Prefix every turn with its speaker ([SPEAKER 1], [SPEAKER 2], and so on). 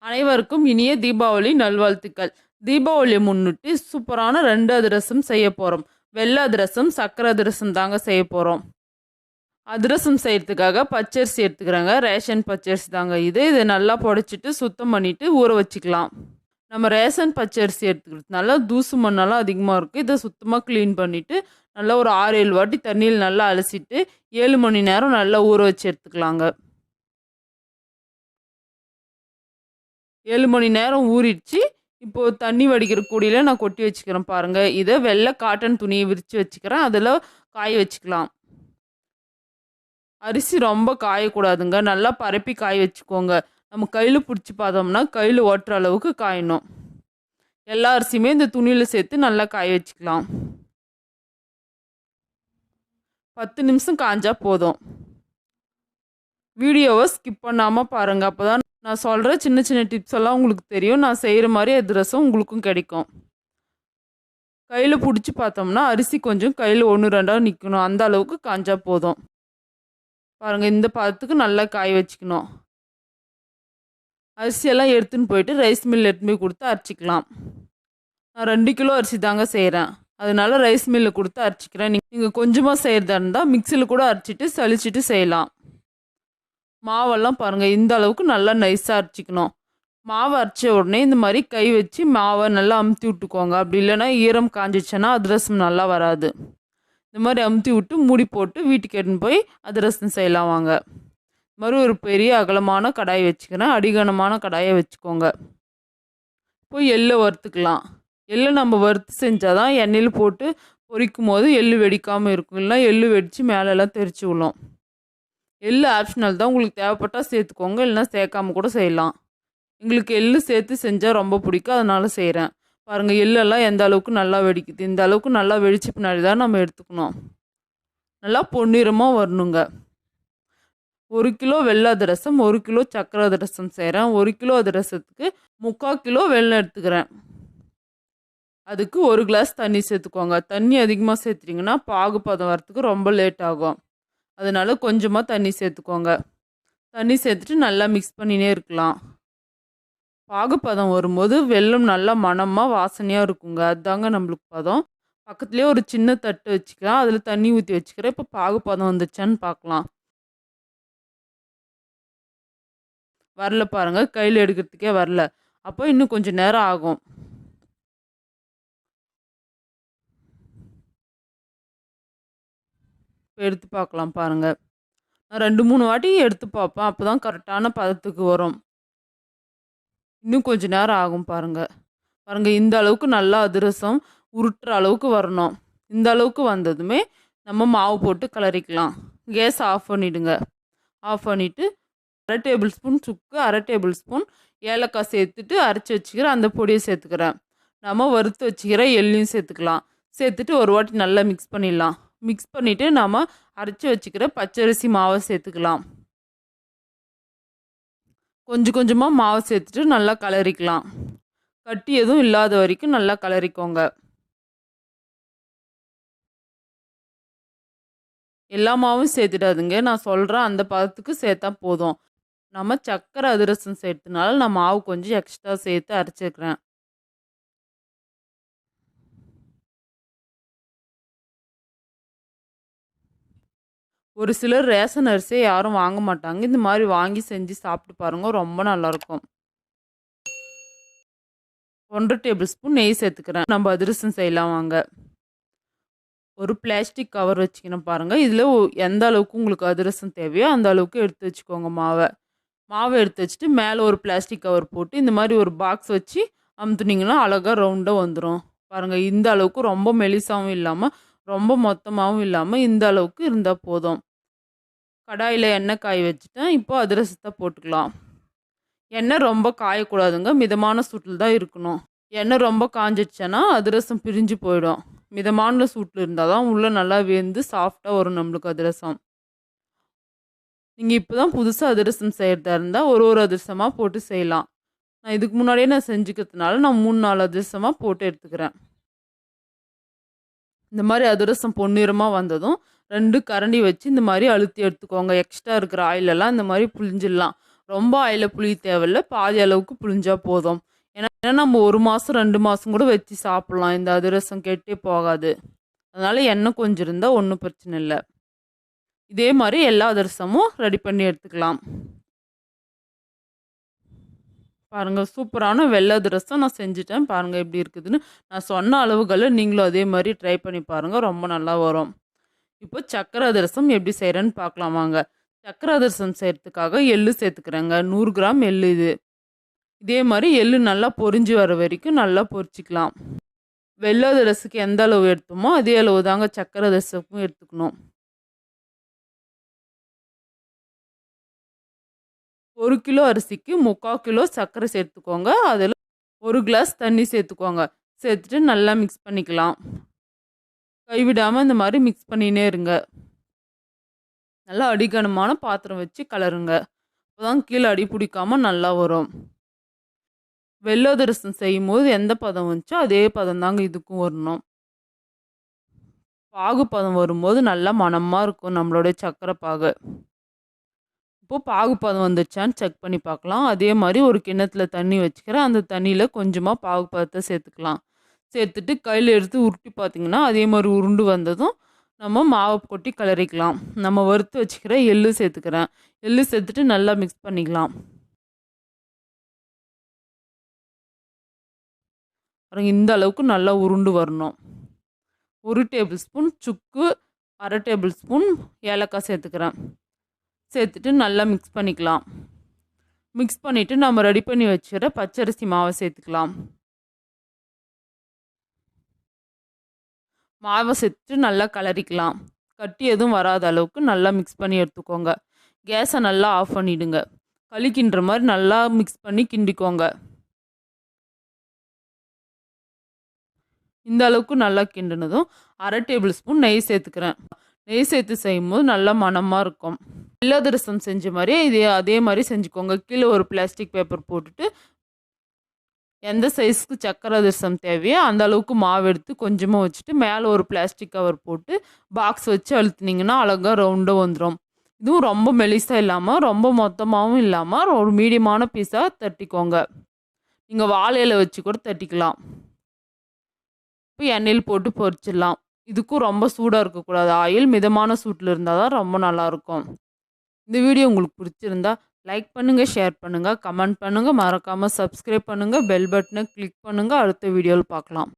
[SPEAKER 1] அனைவருக்கும் இனிய தீபாவளி நல்வாழ்த்துக்கள். தீபாவளியை முன்னிட்டு சூப்பரான 2 அதிரசம் செய்ய போறோம். வெள்ளை அதிரசம், சர்க்கரை அதிரசம் தாங்க செய்ய போறோம். அதிரசம் செய்யறதுக்காக பச்சரிசி எடுத்துக்கிறேங்க. ரேஷன் பச்சரிசி தாங்க இது. இதை நல்லா புடைச்சிட்டு சுத்தம் பண்ணிட்டு ஊற வச்சுக்கலாம். நம்ம ரேஷன் பச்சரிசி எடுத்துக்கிறதுனால தூசு மண்ணெல்லாம் அதிகமாக இருக்குது. இதை சுத்தமாக க்ளீன் பண்ணிவிட்டு நல்லா ஒரு 6-7 வாட்டி தண்ணியில் நல்லா அலசிட்டு 7 மணி நேரம் நல்லா ஊற வச்சு எடுத்துக்கலாங்க. 7 மணி நேரம் ஊறிடுச்சு. இப்போது தண்ணி வடிக்கிற கூடையில் நான் கொட்டி வச்சுக்கிறேன் பாருங்கள். இதை வெள்ளை காட்டன் துணியை விரித்து வச்சுக்கிறேன். அதில் காய வச்சுக்கலாம். அரிசி ரொம்ப காயக்கூடாதுங்க. நல்லா பரப்பி காய வச்சுக்கோங்க. நம்ம கையில் பிடிச்சி பார்த்தோம்னா கையில் ஓட்டுற அளவுக்கு காயணும். எல்லா அரிசியுமே இந்த துணியில் சேர்த்து நல்லா காய வச்சுக்கலாம். 10 நிமிஷம் காஞ்சா போதும். வீடியோவை ஸ்கிப் பண்ணாமல் பாருங்கள். அப்போ தான் நான் சொல்கிற சின்ன சின்ன டிப்ஸ் எல்லாம் உங்களுக்கு தெரியும். நான் செய்கிற மாதிரி அதிரசம் உங்களுக்கும் கிடைக்கும். கையில் பிடிச்சி பார்த்தோம்னா அரிசி கொஞ்சம் கையில் 1-2 நிற்கணும். அந்த அளவுக்கு காஞ்சா போதும். பாருங்கள், இந்த பதத்துக்கு நல்லா காய வச்சுக்கணும். அரிசியெல்லாம் எடுத்துன்னு போயிட்டு ரைஸ் மில் எடுத்துன்னு போய் கொடுத்து அரைச்சிக்கலாம். நான் 2 கிலோ அரிசி தாங்க செய்கிறேன். அதனால ரைஸ் மில்லில் கொடுத்து அரைச்சிக்கிறேன். நீங்கள் கொஞ்சமாக செய்கிறதா இருந்தால் மிக்சியில் கூட அரைச்சிட்டு சலிச்சிட்டு செய்யலாம். மாவெல்லாம் பாருங்கள், இந்த அளவுக்கு நல்லா நைஸாக அரைச்சிக்கணும். மாவை அரைச்ச உடனே இந்த மாதிரி கை வச்சு மாவை நல்லா அமுத்தி விட்டுக்கோங்க. அப்படி இல்லைன்னா ஈரம் காஞ்சிச்சுன்னா அதிரசம் நல்லா வராது. இந்த மாதிரி அமுத்தி விட்டு மூடி போட்டு வீட்டுக்கு எடுத்துன்னு போய் அதிரசம் செய்யலாம் வாங்க. இது மாதிரி ஒரு பெரிய அகலமான கடாய் வச்சுக்கிறேன். அடிகனமான கடாயை வச்சுக்கோங்க. போய் எள்ளை வறுத்துக்கலாம். எள்ளை நம்ம வறுத்து செஞ்சால் தான் எண்ணெயில் போட்டு பொரிக்கும் போது எள்ளு வெடிக்காமல் இருக்கும். இல்லைனா எள்ளு வெடித்து மேலெல்லாம் தெரிச்சு விடும். எள்ளு ஆப்ஷனல் தான். உங்களுக்கு தேவைப்பட்டால் சேர்த்துக்கோங்க, இல்லைனா சேர்க்காம கூட செய்யலாம். எங்களுக்கு எள்ளு சேர்த்து செஞ்சால் ரொம்ப பிடிக்கும், அதனால செய்கிறேன். பாருங்கள், எள்ளெல்லாம் எந்த அளவுக்கு நல்லா வெடிக்குது. இந்த அளவுக்கு நல்லா வெடிச்ச பின்னாடி தான் நம்ம எடுத்துக்கணும். நல்லா பொன்னிறமாக வரணுங்க. 1 கிலோ வெள்ளை அதிரசம், 1 கிலோ சர்க்கரை அதிரசம் செய்கிறேன். 1 கிலோ அதிரசத்துக்கு 3/4 கிலோ வெல்லம் எடுத்துக்கிறேன். அதுக்கு 1 கிளாஸ் தண்ணி சேர்த்துக்கோங்க. தண்ணி அதிகமாக சேர்த்துட்டிங்கன்னா பாகுபதம் வரத்துக்கு ரொம்ப லேட் ஆகும். அதனால கொஞ்சமாக தண்ணி சேர்த்துக்கோங்க. தண்ணி சேர்த்துட்டு நல்லா மிக்ஸ் பண்ணினே இருக்கலாம். பாகுப்பதம் வரும்போது வெல்லம் நல்லா மணமாக வாசனையாக இருக்குங்க. அதுதாங்க நம்மளுக்கு பதம். பக்கத்துலேயே ஒரு சின்ன தட்டு வச்சுக்கலாம். அதில் தண்ணி ஊற்றி வச்சுக்கிறேன். இப்போ பாகுப்பதம் வந்துச்சான்னு பார்க்கலாம். வரல பாருங்கள், கையில் எடுக்கிறதுக்கே வரல. அப்போ இன்னும் கொஞ்சம் நேரம் ஆகும். இப்போ எடுத்து பார்க்கலாம் பாருங்கள். நான் 2-3 வாட்டி எடுத்து பார்ப்பேன். அப்போ தான் கரெக்டான பதத்துக்கு வரும். இன்னும் கொஞ்சம் நேரம் ஆகும் பாருங்கள். பாருங்கள், இந்த அளவுக்கு நல்லா அதிரசம் உருட்டுற அளவுக்கு வரணும். இந்த அளவுக்கு வந்ததுமே நம்ம மாவு போட்டு கிளறிக்கலாம். கேஸ் ஆஃப் பண்ணிவிடுங்க. ஆஃப் பண்ணிவிட்டு 1/2 டேபிள் ஸ்பூன் சுக்கு, 1/2 டேபிள் ஸ்பூன் ஏலக்காய் சேர்த்துட்டு அரைச்சி வச்சுக்கிற அந்த பொடியை சேர்த்துக்கிறேன். நம்ம வறுத்து வச்சுக்கிற எள்ளையும் சேர்த்துக்கலாம். சேர்த்துட்டு ஒரு வாட்டி நல்லா மிக்ஸ் பண்ணிடலாம். மிக்ஸ் பண்ணிவிட்டு நம்ம அரைச்சி வச்சுக்கிற பச்சரிசி மாவை சேர்த்துக்கலாம். கொஞ்சம் கொஞ்சமாக மாவை சேர்த்துட்டு நல்லா கிளறிக்கலாம். கட்டி எதுவும் இல்லாத வரைக்கும் நல்லா கிளறிக்கோங்க. எல்லா மாவும் சேர்த்துடாதுங்க. நான் சொல்கிறேன் அந்த பதத்துக்கு சேர்த்தா போதும். நம்ம சர்க்கரை அதிரசம் சேர்த்தனால நான் மாவு கொஞ்சம் எக்ஸ்ட்ரா சேர்த்து அரைச்சிக்கிறேன். ஒரு சிலர் ரேஷன் அரிசியை யாரும் வாங்க மாட்டாங்க. இந்த மாதிரி வாங்கி செஞ்சு சாப்பிட்டு பாருங்கள், ரொம்ப நல்லாயிருக்கும். 1/2 டேபிள் ஸ்பூன் நெய் சேர்த்துக்கிறேன். நம்ம அதிரசம் செய்யலாம் வாங்க. ஒரு பிளாஸ்டிக் கவர் வச்சுக்கணும் பாருங்கள். இதில் எந்த அளவுக்கு உங்களுக்கு அதிரசம் தேவையோ அந்த அளவுக்கு எடுத்து வச்சுக்கோங்க மாவை. மாவை எடுத்து வச்சுட்டு மேலே ஒரு பிளாஸ்டிக் கவர் போட்டு இந்த மாதிரி ஒரு பாக்ஸ் வச்சு அமுத்துனீங்கன்னா அழகாக ரவுண்டாக வந்துடும். பாருங்கள், இந்த அளவுக்கு ரொம்ப மெலிசாகவும் இல்லாமல் ரொம்ப மொத்தமாகவும் இல்லாமல் இந்த அளவுக்கு இருந்தால் போதும். கடாயில் எண்ணெய் காய வச்சுட்டேன். இப்போ அதிரசத்தை போட்டுக்கலாம். எண்ணெய் ரொம்ப காயக்கூடாதுங்க. மிதமான சூட்டில் தான் இருக்கணும். எண்ணெய் ரொம்ப காஞ்சிடுச்சுன்னா அதிரசம் பிரிஞ்சு போயிடும். மிதமான சூட்டில் இருந்தால் தான் உள்ளே நல்லா வெந்து சாஃப்டாக வரும் நம்மளுக்கு அதிரசம். நீங்கள் இப்போ தான் புதுசாக அதிரசம் செய்கிறதா இருந்தால் ஒரு அதிரசமாக போட்டு செய்யலாம். நான் இதுக்கு முன்னாடியே நான் செஞ்சுக்கிறதுனால நான் 3-4 அதிரசமாக போட்டு எடுத்துக்கிறேன். இந்த மாதிரி அதிரசம் பொன்னிறமாக வந்ததும் 2 கரண்டி வச்சு இந்த மாதிரி அழுத்தி எடுத்துக்கோங்க. எக்ஸ்ட்ரா இருக்கிற ஆயிலெல்லாம் இந்த மாதிரி புழிஞ்சிடலாம். ரொம்ப ஆயில புளிய தேவையில்ல. பாதி அளவுக்கு புளிஞ்சா போதும். ஏன்னா நம்ம 1 மாசம், 2 மாசம் கூட வச்சு சாப்பிடலாம். இந்த அதிரசம் கெட்டே போகாது. அதனால எண்ணெய் கொஞ்சம் இருந்தா ஒண்ணும் பிரச்சனை இல்ல. இதே மாரி எல்லா அதிரசமும் ரெடி பண்ணி எடுத்துக்கலாம். பாருங்க சூப்பரான வெள்ள அதிரசம் நான் செஞ்சுட்டேன். பாருங்க எப்படி இருக்குதுன்னு. நான் சொன்ன அளவுகள நீங்களும் அதே மாரி ட்ரை பண்ணி பாருங்க. ரொம்ப நல்லா வரும். இப்போ சர்க்கரை அதிரசம் எப்படி செய்றேன்னு பார்க்கலாம் வாங்க. சர்க்கரை அதிரசம் செய்றதுக்காக எள்ளு சேர்த்துக்கிறேங்க. 100 கிராம் எள்ளு இது. இதே மாரி எள்ளு நல்லா பொரிஞ்சு வர வரைக்கும் நல்லா பொரிச்சுக்கலாம். வெள்ள அதிரசத்துக்கு எந்த அளவு எடுத்தோமோ, அதே அளவு தாங்க சர்க்கரை அதிரசத்துக்கும் எடுத்துக்கணும். 1 கிலோ அரிசிக்கு 3/4 கிலோ சர்க்கரை சேர்த்துக்கோங்க. அதில 1 கிளாஸ் தண்ணி சேர்த்துக்கோங்க. சேர்த்துட்டு நல்லா மிக்ஸ் பண்ணிக்கலாம். கைவிடாம இந்த மாரி மிக்ஸ் பண்ணினே இருங்க. நல்லா அடிகனமான பாத்திரம் வச்சு கலருங்க. அப்பதான் கீழ அடி பிடிக்காம நல்லா வரும். வெள்ள அதிரசம் செய்யும்போது எந்த பதம் வந்துச்சோ, அதே பதம் தாங்க இதுக்கும் வரணும். பாகு பதம் வரும்போது நல்லா மணமா இருக்கும் நம்மளுடைய சர்க்கரை பாகு. இப்போ பாகு பதம் வந்துருச்சான்னு செக் பண்ணி பார்க்கலாம். அதே மாரி ஒரு கிண்ணத்துல தண்ணி வச்சுக்கிறேன். அந்த தண்ணியில கொஞ்சமா பாகு பதத்த சேர்த்துக்கலாம். சேர்த்துட்டு கையில எடுத்து உருட்டி பார்த்தீங்கன்னா, அதே மாரி உருண்டு வந்ததும் நம்ம மாவு கொட்டி கிளறிக்கலாம். நம்ம வறுத்து வச்சுக்கிற எள்ளு சேர்த்துக்கிறேன். எள்ளு சேர்த்துட்டு நல்லா மிக்ஸ் பண்ணிக்கலாம். பாருங்க இந்த அளவுக்கு நல்லா உருண்டு வரணும். 1 டேபிள் ஸ்பூன் சுக்கு, 1/2 டேபிள் ஸ்பூன் ஏலக்காய் சேர்த்துக்கிறேன். சேர்த்துட்டு நல்லா மிக்ஸ் பண்ணிக்கலாம். மிக்ஸ் பண்ணிவிட்டு நம்ம ரெடி பண்ணி வச்சுக்கிற பச்சரிசி மாவை சேர்த்துக்கலாம். மாவை சேர்த்துட்டு நல்லா கிளறிக்கலாம். கட்டி எதுவும் வராத அளவுக்கு நல்லா மிக்ஸ் பண்ணி எடுத்துக்கோங்க. கேஸை நல்லா ஆஃப் பண்ணிவிடுங்க. களி கிண்டுற மாதிரி நல்லா மிக்ஸ் பண்ணி கிண்டிக்கோங்க. இந்த அளவுக்கு நல்லா கிண்டினதும் 1/2 டேபிள் ஸ்பூன் நெய் சேர்த்துக்கிறேன். நெய் சேர்த்து செய்யும்போது நல்லா மணமாக இருக்கும். வெள்ள அதிரசம் செஞ்ச மாதிரியே அதே மாதிரி செஞ்சுக்கோங்க. கீழே ஒரு பிளாஸ்டிக் பேப்பர் போட்டுட்டு எந்த சைஸ்க்கு சர்க்கரை அதிரசம் தேவையோ அந்த அளவுக்கு மாவு எடுத்து கொஞ்சமாக வச்சுட்டு மேலே ஒரு பிளாஸ்டிக் கவர் போட்டு பாக்ஸ் வச்சு அழுத்துனீங்கன்னா அழகாக ரவுண்டாக வந்துடும். இதுவும் ரொம்ப மெலிசாக இல்லாமல் ரொம்ப மொத்தமாகவும் இல்லாமல் ஒரு மீடியமான பீஸாக தட்டிக்கோங்க. நீங்கள் வாழையில வச்சு கூட தட்டிக்கலாம். இப்போ எண்ணெயில் போட்டு பொரிச்சிடலாம். இதுக்கும் ரொம்ப சூடாக இருக்கக்கூடாது. ஆயில் மிதமான சூட்டில் இருந்தால் தான் ரொம்ப நல்லாயிருக்கும். இந்த வீடியோ உங்களுக்கு பிடிச்சிருந்தா லைக் பண்ணுங்கள், ஷேர் பண்ணுங்கள், கமெண்ட் பண்ணுங்கள், மறக்காமல் சப்ஸ்கிரைப் பண்ணுங்கள், பெல் பட்டனை கிளிக் பண்ணுங்கள். அடுத்த வீடியோவில் பார்க்கலாம்.